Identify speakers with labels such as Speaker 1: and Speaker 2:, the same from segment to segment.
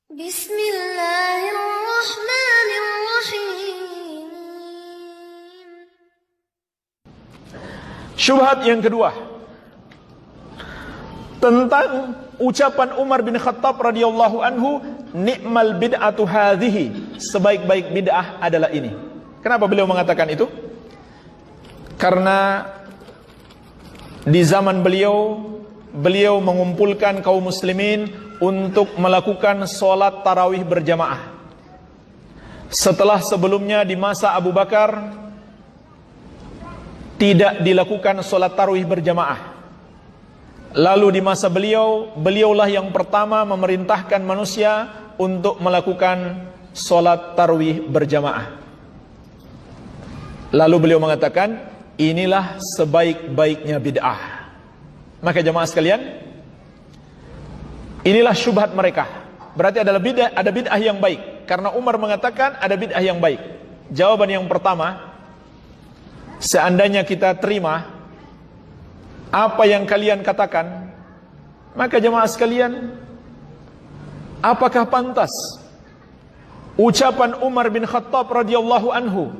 Speaker 1: Bismillahirrahmanirrahim.
Speaker 2: Syubhat yang kedua tentang ucapan Umar bin Khattab radhiyallahu anhu, ni'mal bid'atu hadhihi, sebaik-baik bid'ah adalah ini. Kenapa beliau mengatakan itu? Karena di zaman beliau mengumpulkan kaum muslimin untuk melakukan sholat tarawih berjamaah. Setelah sebelumnya di masa Abu Bakar tidak dilakukan sholat tarawih berjamaah. Lalu di masa beliaulah yang pertama memerintahkan manusia untuk melakukan sholat tarawih berjamaah. Lalu beliau mengatakan, inilah sebaik-baiknya bid'ah. Maka jamaah sekalian, inilah syubhat mereka. Berarti ada bid'ah yang baik. Karena Umar mengatakan ada bid'ah yang baik. Jawaban yang pertama, seandainya kita terima apa yang kalian katakan, maka jemaah sekalian, apakah pantas ucapan Umar bin Khattab radhiyallahu anhu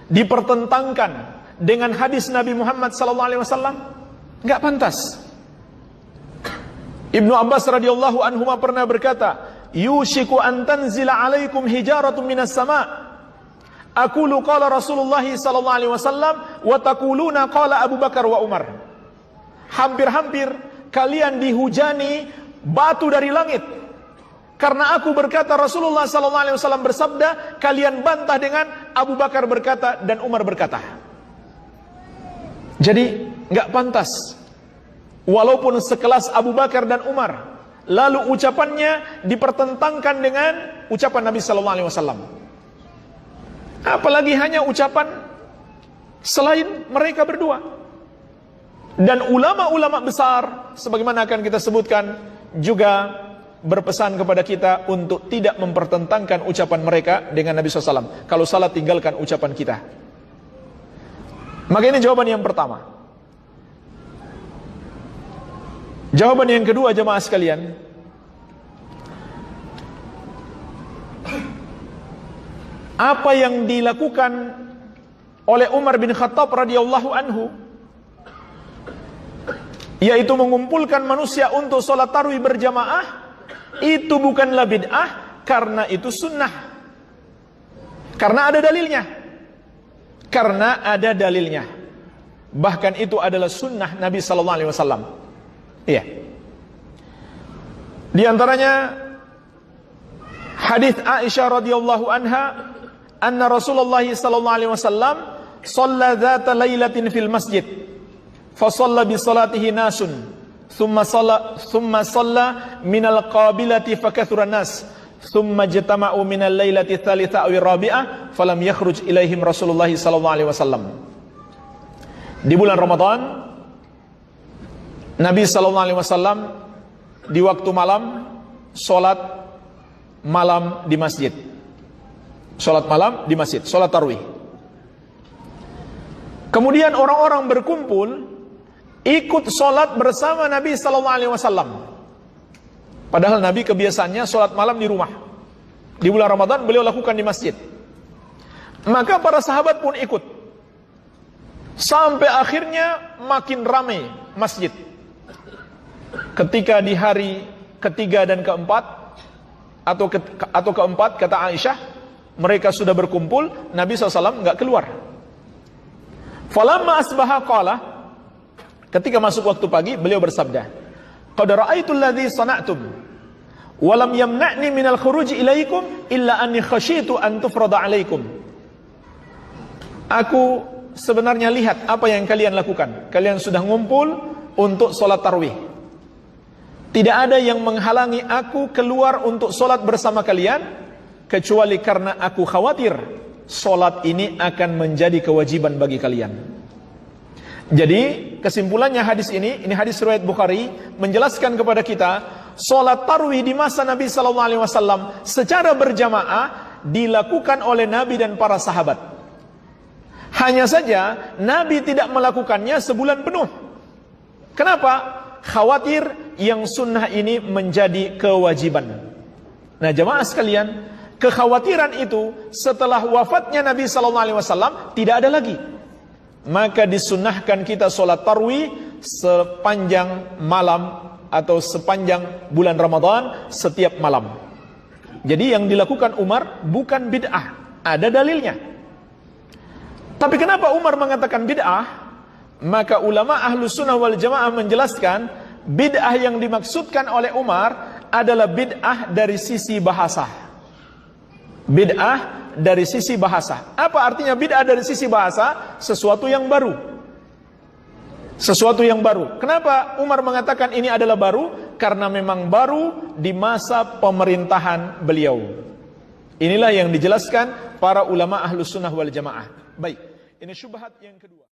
Speaker 2: dipertentangkan dengan hadis Nabi Muhammad sallallahu alaihi wasallam? Enggak pantas. Ibnu Abbas radhiyallahu anhu pernah berkata, "Yushiku an tanzila alaikum hijaratun minas sama'. Aqulu qala Rasulullah sallallahu alaihi wasallam wa taquluna qala Abu Bakar wa Umar." Hampir-hampir kalian dihujani batu dari langit. Karena aku berkata Rasulullah sallallahu alaihi wasallam bersabda, kalian bantah dengan Abu Bakar berkata dan Umar berkata. Jadi enggak pantas. Walaupun sekelas Abu Bakar dan Umar, lalu ucapannya dipertentangkan dengan ucapan Nabi sallallahu alaihi wasallam. Apalagi hanya ucapan selain mereka berdua. Dan ulama-ulama besar, sebagaimana akan kita sebutkan, juga berpesan kepada kita untuk tidak mempertentangkan ucapan mereka dengan Nabi SAW. Kalau salah, tinggalkan ucapan kita. Maka ini jawaban yang pertama. Jawaban yang kedua, jemaah sekalian, apa yang dilakukan oleh Umar bin Khattab radhiyallahu anhu, yaitu mengumpulkan manusia untuk sholat tarawih berjamaah, itu bukanlah bid'ah, karena itu sunnah. Karena ada dalilnya. Karena ada dalilnya. Bahkan itu adalah sunnah Nabi sallallahu alaihi wasallam. Iya. Di antaranya hadis Aisyah radhiyallahu anha, anna Rasulullah sallallahu alaihi wasallam shalla dzata lailatin fil masjid. Fa shalla bi salatihi nasun. Thumma shalla minal qabilati fakathura nas. Thumma jatama'u minal lailati tsalitsa aw rabi'ah falam yakhruj ilaihim Rasulullah sallallahu alaihi wasallam. Di bulan Ramadan, Nabi sallallahu alaihi wasallam di waktu malam salat malam di masjid. Salat malam di masjid, salat tarawih. Kemudian orang-orang berkumpul ikut salat bersama Nabi sallallahu alaihi wasallam. Padahal Nabi kebiasaannya salat malam di rumah. Di bulan Ramadan beliau lakukan di masjid. Maka para sahabat pun ikut. Sampai akhirnya makin ramai masjid. Ketika di hari ketiga dan keempat atau keempat, kata Aisyah, mereka sudah berkumpul, Nabi SAW enggak keluar. Falamma asbaha qala, ketika masuk waktu pagi, beliau bersabda, qad ra'aitu alladhi sana'tum wa lam yamna'ni minal khuruj ilaikum illa anni khasyitu an tufrada alaikum. Aku sebenarnya lihat apa yang kalian lakukan. Kalian sudah ngumpul untuk sholat tarawih. Tidak ada yang menghalangi aku keluar untuk sholat bersama kalian, kecuali karena aku khawatir sholat ini akan menjadi kewajiban bagi kalian. Jadi kesimpulannya hadis ini hadis riwayat Bukhari, menjelaskan kepada kita sholat tarawih di masa Nabi sallallahu alaihi wasallam secara berjamaah dilakukan oleh Nabi dan para sahabat. Hanya saja Nabi tidak melakukannya sebulan penuh. Kenapa? Khawatir yang sunnah ini menjadi kewajiban. Nah, jamaah sekalian, kekhawatiran itu setelah wafatnya Nabi SAW tidak ada lagi. Maka disunnahkan kita sholat tarawih sepanjang malam atau sepanjang bulan Ramadan setiap malam. Jadi yang dilakukan Umar bukan bid'ah, ada dalilnya. Tapi kenapa Umar mengatakan bid'ah? Maka ulama Ahlus Sunnah wal Jamaah menjelaskan bid'ah yang dimaksudkan oleh Umar adalah bid'ah dari sisi bahasa. Bid'ah dari sisi bahasa. Apa artinya bid'ah dari sisi bahasa? Sesuatu yang baru. Sesuatu yang baru. Kenapa Umar mengatakan ini adalah baru? Karena memang baru di masa pemerintahan beliau. Inilah yang dijelaskan para ulama Ahlus Sunnah wal Jamaah. Baik, ini syubhat yang kedua.